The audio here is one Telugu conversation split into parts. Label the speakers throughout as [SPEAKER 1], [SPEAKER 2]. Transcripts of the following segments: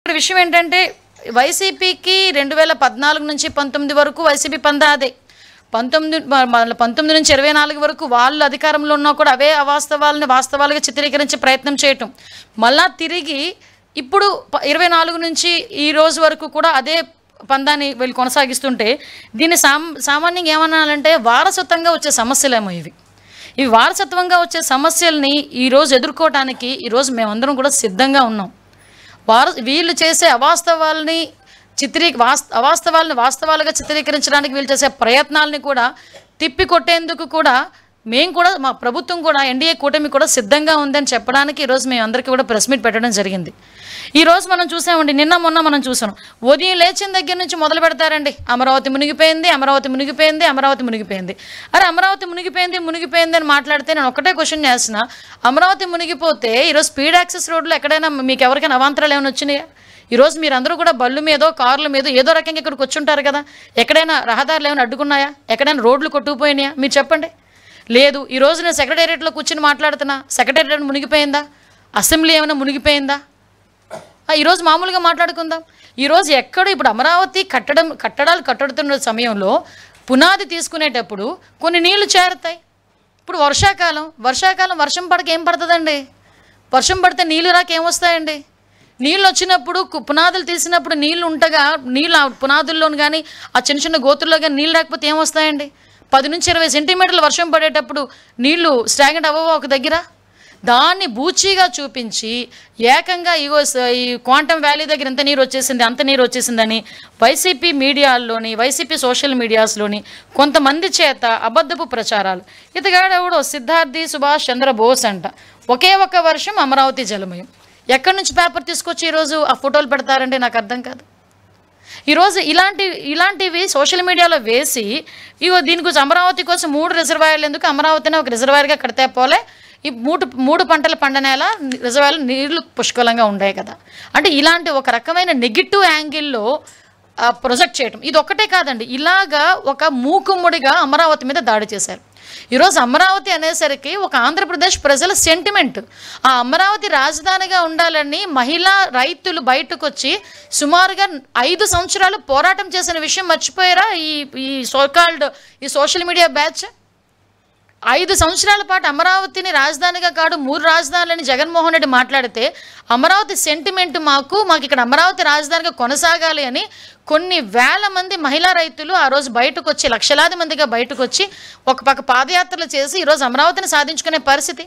[SPEAKER 1] ఇక్కడ విషయం ఏంటంటే వైసీపీకి 2014 నుంచి 19 వరకు వైసీపీ పందా అదే. 19 నుంచి 24 వరకు వాళ్ళు అధికారంలో ఉన్నా కూడా అవే అవాస్తవాలని వాస్తవాలుగా చిత్రీకరించే ప్రయత్నం చేయటం. మళ్ళా తిరిగి ఇప్పుడు 24 నుంచి ఈ రోజు వరకు కూడా అదే పందాన్ని వీళ్ళు కొనసాగిస్తుంటే దీన్ని సామాన్యంగా ఏమనాలంటే వారసత్వంగా వచ్చే సమస్యలేమో ఇవి. ఈ వారసత్వంగా వచ్చే సమస్యల్ని ఈరోజు ఎదుర్కోవటానికి ఈరోజు మేమందరం కూడా సిద్ధంగా ఉన్నాం. వీళ్ళు చేసే అవాస్తవాలని వాస్తవాలుగా చిత్రీకరించడానికి వీళ్ళు చేసే ప్రయత్నాలని కూడా తిప్పికొట్టేందుకు కూడా మేము కూడా మా ప్రభుత్వం కూడా ఎన్డీఏ కూటమి కూడా సిద్ధంగా ఉందని చెప్పడానికి ఈరోజు మేము అందరికీ కూడా ప్రెస్ మీట్ పెట్టడం జరిగింది. ఈరోజు మనం చూసామండి, నిన్న మొన్న మనం చూసాం, ఉదయం లేచిన దగ్గర నుంచి మొదలు పెడతారండి, అమరావతి మునిగిపోయింది, అమరావతి మునిగిపోయింది, అమరావతి మునిగిపోయింది. అరే అమరావతి మునిగిపోయింది అని మాట్లాడితే నేను ఒకటే క్వశ్చన్ చేస్తున్నా, అమరావతి మునిగిపోతే ఈరోజు స్పీడ్ యాక్సెస్ రోడ్లు ఎక్కడైనా మీకు ఎవరికైనా అవాంతరాలు ఏమైనా వచ్చినాయా? ఈరోజు మీరందరూ కూడా బళ్ళు మీదో కార్ల మీదో ఏదో రకంగా ఇక్కడికి వచ్చుంటారు కదా, ఎక్కడైనా రహదారులు ఏమైనా అడ్డుకున్నాయా? ఎక్కడైనా రోడ్లు కొట్టుకుపోయినాయా? మీరు చెప్పండి. లేదు. ఈరోజు నేను సెక్రటేరియట్లో కూర్చుని మాట్లాడుతున్నా, సెక్రటేరియట్ మునిగిపోయిందా? అసెంబ్లీ ఏమైనా మునిగిపోయిందా? ఈరోజు మామూలుగా మాట్లాడుకుందాం. ఈరోజు ఎక్కడ ఇప్పుడు అమరావతి కట్టడాలు కట్టుతున్న సమయంలో పునాది తీసుకునేటప్పుడు కొన్ని నీళ్లు చేరుతాయి. ఇప్పుడు వర్షాకాలం వర్షం పడక ఏం పడుతుందండి? వర్షం పడితే నీళ్ళు రాక ఏమొస్తాయండి? నీళ్ళు వచ్చినప్పుడు పునాదులు తీసినప్పుడు నీళ్ళు ఉంటగా నీళ్ళు పునాదుల్లోని కానీ ఆ చిన్న చిన్న గోతుల్లో కానీ నీళ్ళు రాకపోతే ఏమొస్తాయండి? 10 నుంచి 20 సెంటీమీటర్లు వర్షం పడేటప్పుడు నీళ్లు స్టాగ్నెంట్ అవ్వవా ఒక దగ్గర? దాన్ని బూచీగా చూపించి ఏకంగా ఈ క్వాంటమ్ వ్యాలీ దగ్గర అంత నీరు వచ్చేసిందని వైసీపీ మీడియాల్లోని వైసీపీ సోషల్ మీడియాస్లోని కొంతమంది చేత అబద్ధపు ప్రచారాలు. ఇతగాడెవడో సిద్ధార్థి సుభాష్ చంద్రబోస్ అంట, ఒకే ఒక్క వర్షం అమరావతి జలమయం. ఎక్కడి నుంచి పేపర్ తీసుకొచ్చి ఈరోజు ఆ ఫోటోలు పెడతారంటే నాకు అర్థం కాదు. ఈరోజు ఇలాంటివి సోషల్ మీడియాలో వేసి దీని గురించి అమరావతి కోసం 3 రిజర్వాయర్లు ఎందుకు, అమరావతిని ఒక రిజర్వాయర్గా కడితే పోలే, ఈ మూడు పంటల పండనేల రిజర్వాయర్లు నీళ్లు పుష్కలంగా ఉండే కదా అంటే ఇలాంటి ఒక రకమైన నెగిటివ్ యాంగిల్లో ప్రొజెక్ట్ చేయటం. ఇది ఒక్కటే కాదండి, ఇలాగా ఒక మూకుమ్ముడిగా అమరావతి మీద దాడి చేశారు. ఈరోజు అమరావతి అనేసరికి ఒక ఆంధ్రప్రదేశ్ ప్రజల సెంటిమెంట్. ఆ అమరావతి రాజధానిగా ఉండాలని మహిళా రైతులు బయటకు వచ్చి సుమారుగా 5 సంవత్సరాలు పోరాటం చేసిన విషయం మర్చిపోయారా ఈ సోషల్ మీడియా బ్యాచ్? 5 సంవత్సరాల పాటు అమరావతిని రాజధానిగా కాదు 3 రాజధానులని జగన్మోహన్ రెడ్డి మాట్లాడితే అమరావతి సెంటిమెంట్ మాకు ఇక్కడ అమరావతి రాజధానిగా కొనసాగాలి అని కొన్ని వేల మంది మహిళా రైతులు ఆ రోజు బయటకు వచ్చి లక్షలాది మందిగా బయటకు వచ్చి ఒక పక్క పాదయాత్రలు చేసి ఈరోజు అమరావతిని సాధించుకునే పరిస్థితి.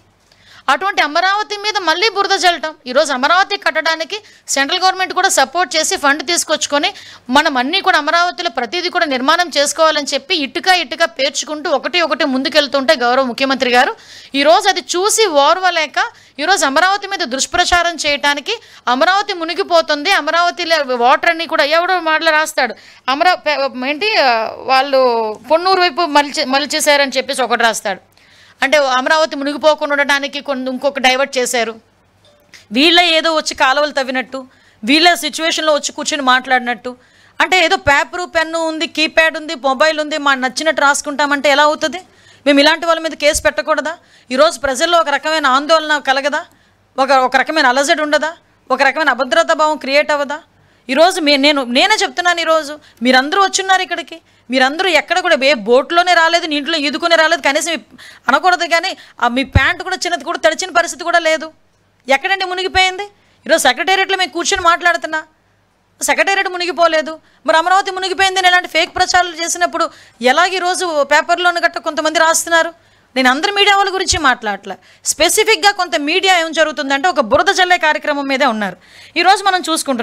[SPEAKER 1] అటువంటి అమరావతి మీద మళ్ళీ బురద జల్లటం. ఈరోజు అమరావతి కట్టడానికి సెంట్రల్ గవర్నమెంట్ కూడా సపోర్ట్ చేసి ఫండ్ తీసుకొచ్చుకొని మనం అన్నీ కూడా అమరావతిలో ప్రతిదీ కూడా నిర్మాణం చేసుకోవాలని చెప్పి ఇటుక పేర్చుకుంటూ ఒకటి ముందుకెళ్తుంటే గౌరవ ముఖ్యమంత్రి గారు ఈరోజు అది చూసి ఓర్వలేక ఈరోజు అమరావతి మీద దుష్ప్రచారం చేయడానికి అమరావతి మునిగిపోతుంది, అమరావతిలో వాటర్ అన్నీ కూడా ఎవడో మాటలు రాస్తాడు, వాళ్ళు పొన్నూరు వైపు మలిచేశారని చెప్పేసి ఒకటి రాస్తాడు. అంటే అమరావతి మునిగిపోకుండా ఉండడానికి ఇంకొక డైవర్ట్ చేశారు. వీళ్ళ ఏదో వచ్చి కాలువలు తవ్వినట్టు, వీళ్ళ సిచ్యువేషన్లో వచ్చి కూర్చొని మాట్లాడినట్టు, అంటే ఏదో పేపరు పెన్ను ఉంది, కీప్యాడ్ ఉంది, మొబైల్ ఉంది, మా నచ్చినట్టు రాసుకుంటామంటే ఎలా అవుతుంది? మేము ఇలాంటి వాళ్ళ మీద కేసు పెట్టకూడదా? ఈరోజు ప్రజల్లో ఒక రకమైన ఆందోళన కలగదా? ఒక రకమైన అలజడి ఉండదా? ఒక రకమైన అభద్రతా భావం క్రియేట్ అవ్వదా? ఈరోజు నేనే చెప్తున్నాను, ఈరోజు మీరందరూ వచ్చున్నారు ఇక్కడికి, మీరందరూ ఎక్కడ కూడా బోట్లోనే రాలేదు, నీటిలో ఈదుకునే రాలేదు, కనీసం అనకూడదు కానీ మీ ప్యాంటు కూడా చిన్నది కూడా తడిచిన పరిస్థితి కూడా లేదు. ఎక్కడండి మునిగిపోయింది? ఈరోజు సెక్రటేరియట్లో మేము కూర్చొని మాట్లాడుతున్నా, సెక్రటేరియట్ మునిగిపోలేదు, మరి అమరావతి మునిగిపోయిందని ఇలాంటి ఫేక్ ప్రచారాలు చేసినప్పుడు ఎలాగ ఈరోజు పేపర్లోని గట్ట కొంతమంది రాస్తున్నారు? నేను అందరి మీడియా వాళ్ళ గురించి మాట్లాడలే, స్పెసిఫిక్గా కొంత మీడియా ఏం జరుగుతుందంటే ఒక బురద జల్లే కార్యక్రమం మీదే ఉన్నారు. ఈరోజు మనం చూసుకుంటున్నాం.